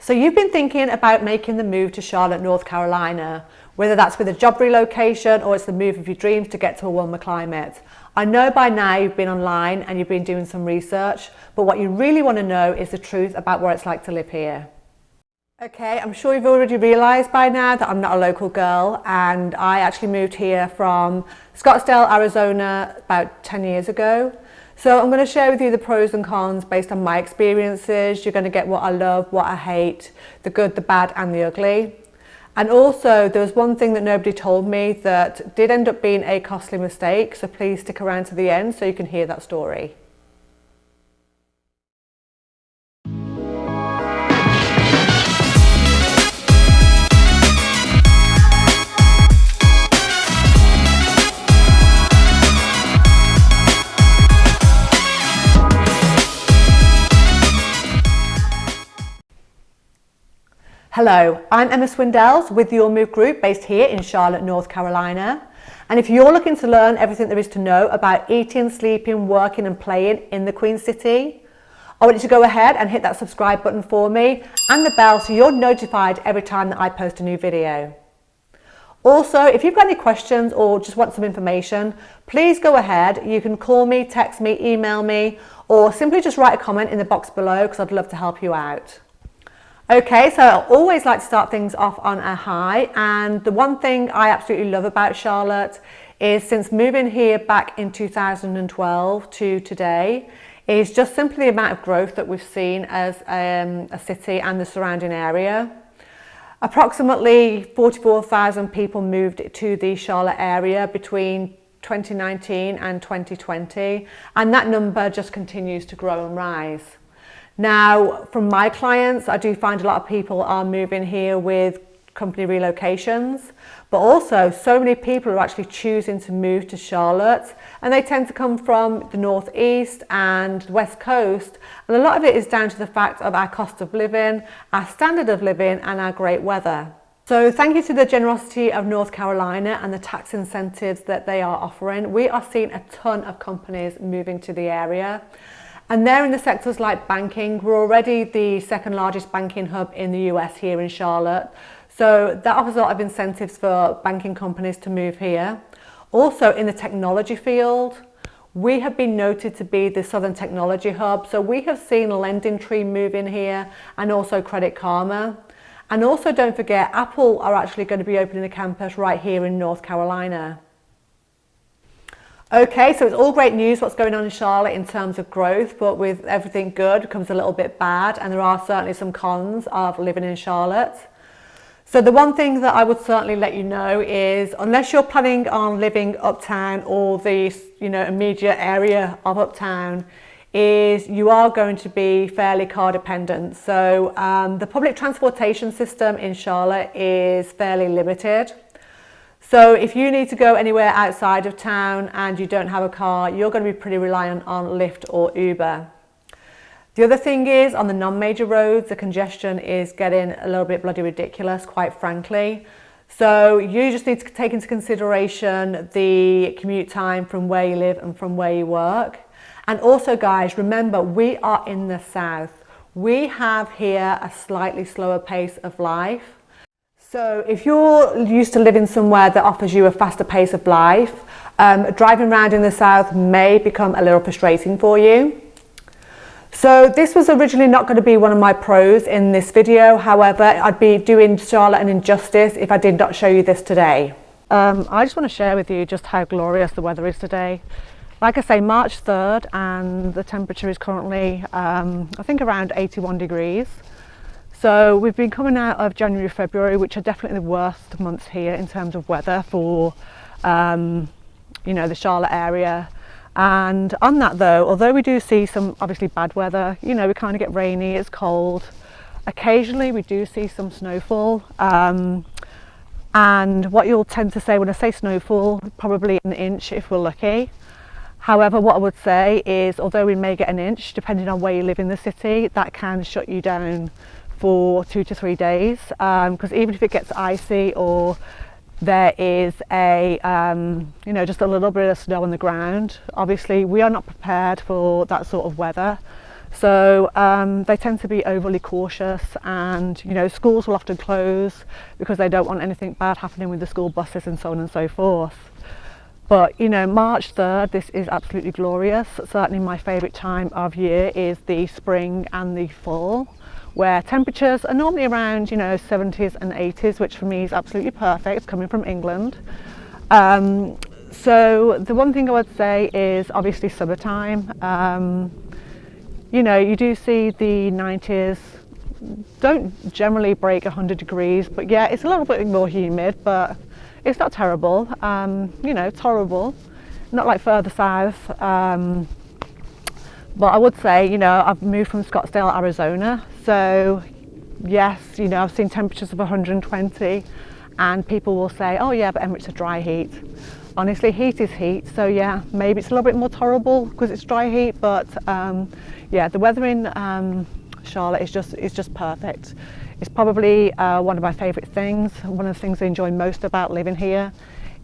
So you've been thinking about making the move to Charlotte, North Carolina, whether that's with a job relocation or it's the move of your dreams to get to a warmer climate. I know by now you've been online and you've been doing some research, but what you really want to know is the truth about what it's like to live here. Okay, I'm sure you've already realised by now that I'm not a local girl, and I actually moved here from Scottsdale, Arizona about 10 years ago. So I'm going to share with you the pros and cons based on my experiences. You're going to get what I love, what I hate, the good, the bad and the ugly. And also there was one thing that nobody told me that did end up being a costly mistake, so please stick around to the end so you can hear that story. Hello, I'm Emma Swindells with Your Move Group based here in Charlotte, North Carolina. And if you're looking to learn everything there is to know about eating, sleeping, working and playing in the Queen City, I want you to go ahead and hit that subscribe button for me and the bell so you're notified every time that I post a new video. Also, if you've got any questions or just want some information, please go ahead. You can call me, text me, email me, or simply just write a comment in the box below because I'd love to help you out. Okay, so I always like to start things off on a high, and the one thing I absolutely love about Charlotte is since moving here back in 2012 to today is just simply the amount of growth that we've seen as a city and the surrounding area. Approximately 44,000 people moved to the Charlotte area between 2019 and 2020, and that number just continues to grow and rise. Now, from my clients, I do find a lot of people are moving here with company relocations, but also so many people are actually choosing to move to Charlotte, and they tend to come from the Northeast and West Coast, and a lot of it is down to the fact of our cost of living, our standard of living and our great weather. So thank you to the generosity of North Carolina and the tax incentives that they are offering. We are seeing a ton of companies moving to the area. And they're in the sectors like banking. We're already the second largest banking hub in the US here in Charlotte. So that offers a lot of incentives for banking companies to move here. Also in the technology field, we have been noted to be the Southern Technology Hub. So we have seen Lending Tree move in here and also Credit Karma. And also don't forget, Apple are actually going to be opening a campus right here in North Carolina. Okay, so it's all great news what's going on in Charlotte in terms of growth, but with everything good comes a little bit bad, and there are certainly some cons of living in Charlotte. So the one thing that I would certainly let you know is unless you're planning on living uptown or the immediate area of uptown, is you are going to be fairly car dependent. So the public transportation system in Charlotte is fairly limited. So if you need to go anywhere outside of town and you don't have a car, you're going to be pretty reliant on Lyft or Uber. The other thing is on the non-major roads, the congestion is getting a little bit bloody ridiculous, quite frankly. So you just need to take into consideration the commute time from where you live and from where you work. And also guys, remember, we are in the South. We have here a slightly slower pace of life. So if you're used to living somewhere that offers you a faster pace of life, driving around in the South may become a little frustrating for you. So this was originally not going to be one of my pros in this video. However, I'd be doing Charlotte an injustice if I did not show you this today. I just want to share with you just how glorious the weather is today. Like I say, March 3rd, and the temperature is currently, I think around 81 degrees. So we've been coming out of January, February, which are definitely the worst months here in terms of weather for, the Charlotte area. And on that though, although we do see some obviously bad weather, we kind of get rainy, it's cold. Occasionally we do see some snowfall. And what you'll tend to say when I say snowfall, probably an inch if we're lucky. However, what I would say is, although we may get an inch, depending on where you live in the city, that can shut you down for 2 to 3 days, because even if it gets icy or there is a just a little bit of snow on the ground, obviously we are not prepared for that sort of weather. So they tend to be overly cautious, and you know, schools will often close because they don't want anything bad happening with the school buses and so on and so forth. But you know, March 3rd, this is absolutely glorious. Certainly my favourite time of year is the spring and the fall, where temperatures are normally around, you know, 70s and 80s, which for me is absolutely perfect coming from England. So the one thing I would say is obviously summertime. You know, you do see the 90s don't generally break 100 degrees, but yeah, it's a little bit more humid, but it's not terrible. You know, it's horrible, not like further south. But I would say, you know, I've moved from Scottsdale, Arizona, so yes, you know, I've seen temperatures of 120, and people will say, oh yeah, but Emirates are dry heat. Honestly, heat is heat, so yeah, maybe it's a little bit more tolerable because it's dry heat, but yeah, the weather in Charlotte is just perfect. It's probably one of my favourite things. One of the things I enjoy most about living here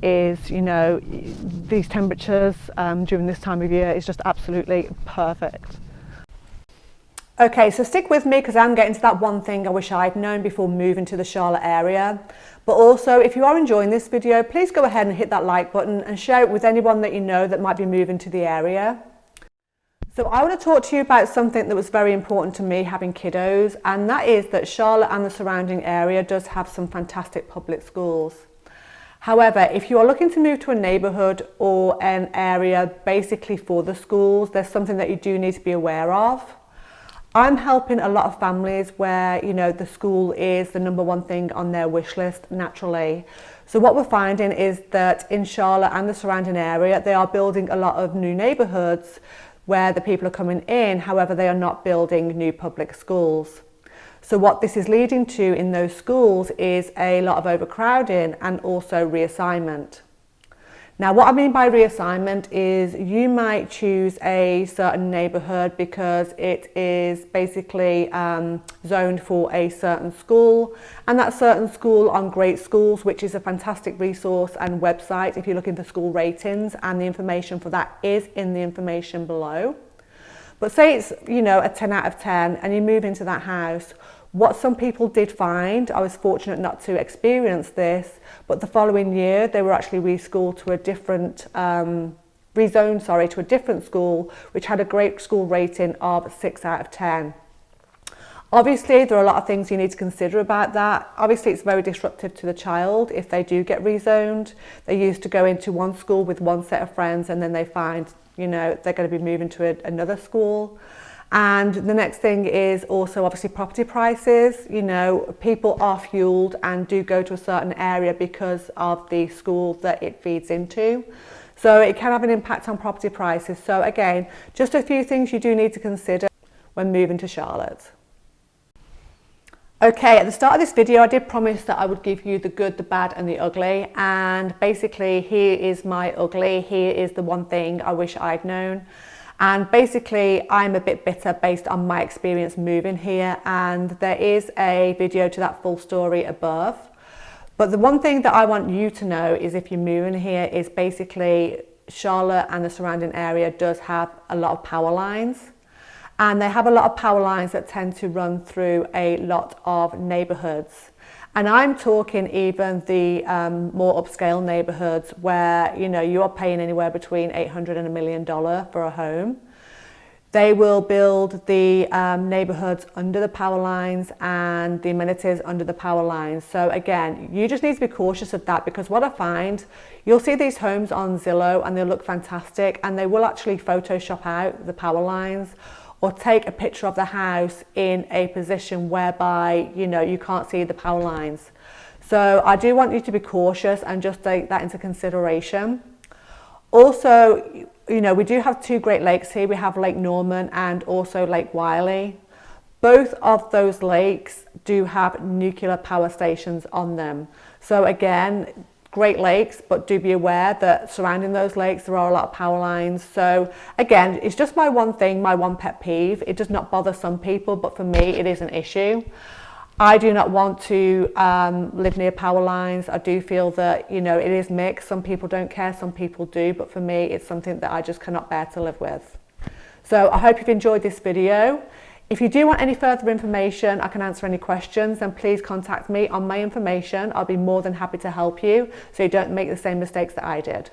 is, you know, these temperatures during this time of year is just absolutely perfect. Okay, so stick with me because I'm getting to that one thing I wish I'd known before moving to the Charlotte area. But also, if you are enjoying this video, please go ahead and hit that like button and share it with anyone that you know that might be moving to the area. So I want to talk to you about something that was very important to me having kiddos, and that is that Charlotte and the surrounding area does have some fantastic public schools. However, if you are looking to move to a neighbourhood or an area basically for the schools, there's something that you do need to be aware of. I'm helping a lot of families where, you know, the school is the number one thing on their wish list naturally. So what we're finding is that in Charlotte and the surrounding area, they are building a lot of new neighbourhoods where the people are coming in, however, they are not building new public schools. So what this is leading to in those schools is a lot of overcrowding and also reassignment. Now, what I mean by reassignment is you might choose a certain neighbourhood because it is basically zoned for a certain school, and that certain school on Great Schools, which is a fantastic resource and website if you're looking for school ratings, and the information for that is in the information below. But say it's, you know, a 10 out of 10 and you move into that house. What some people did find, I was fortunate not to experience this, but the following year they were actually reschooled to a different, rezoned to a different school, which had a Great School rating of 6 out of 10. Obviously, there are a lot of things you need to consider about that. Obviously, it's very disruptive to the child if they do get rezoned. They used to go into one school with one set of friends, and then they find, you know, they're going to be moving to another school. And the next thing is also obviously property prices. You know, people are fueled and do go to a certain area because of the school that it feeds into. So it can have an impact on property prices. So again, just a few things you do need to consider when moving to Charlotte. Okay, at the start of this video, I did promise that I would give you the good, the bad and the ugly. And basically, here is my ugly. Here is the one thing I wish I'd known. And basically, I'm a bit bitter based on my experience moving here, and there is a video to that full story above. But the one thing that I want you to know is if you're moving here is basically Charlotte and the surrounding area does have a lot of power lines. And they have a lot of power lines that tend to run through a lot of neighbourhoods. And I'm talking even the more upscale neighbourhoods where, you know, you are paying anywhere between $800 and $1 million for a home. They will build the neighbourhoods under the power lines and the amenities under the power lines. So again, you just need to be cautious of that, because what I find, you'll see these homes on Zillow and they look fantastic, and they will actually Photoshop out the power lines or take a picture of the house in a position whereby, you know, you can't see the power lines. So I do want you to be cautious and just take that into consideration. Also, you know, we do have two Great Lakes here. We have Lake Norman and also Lake Wylie. Both of those lakes do have nuclear power stations on them. So again, Great Lakes, but do be aware that surrounding those lakes there are a lot of power lines. So again, it's just my one thing, my one pet peeve. It does not bother some people, but for me it is an issue. I do not want to live near power lines. I do feel that, you know, it is mixed. Some people don't care, some people do, but for me it's something that I just cannot bear to live with. So I hope you've enjoyed this video. If you do want any further information, I can answer any questions, then please contact me on my information. I'll be more than happy to help you so you don't make the same mistakes that I did.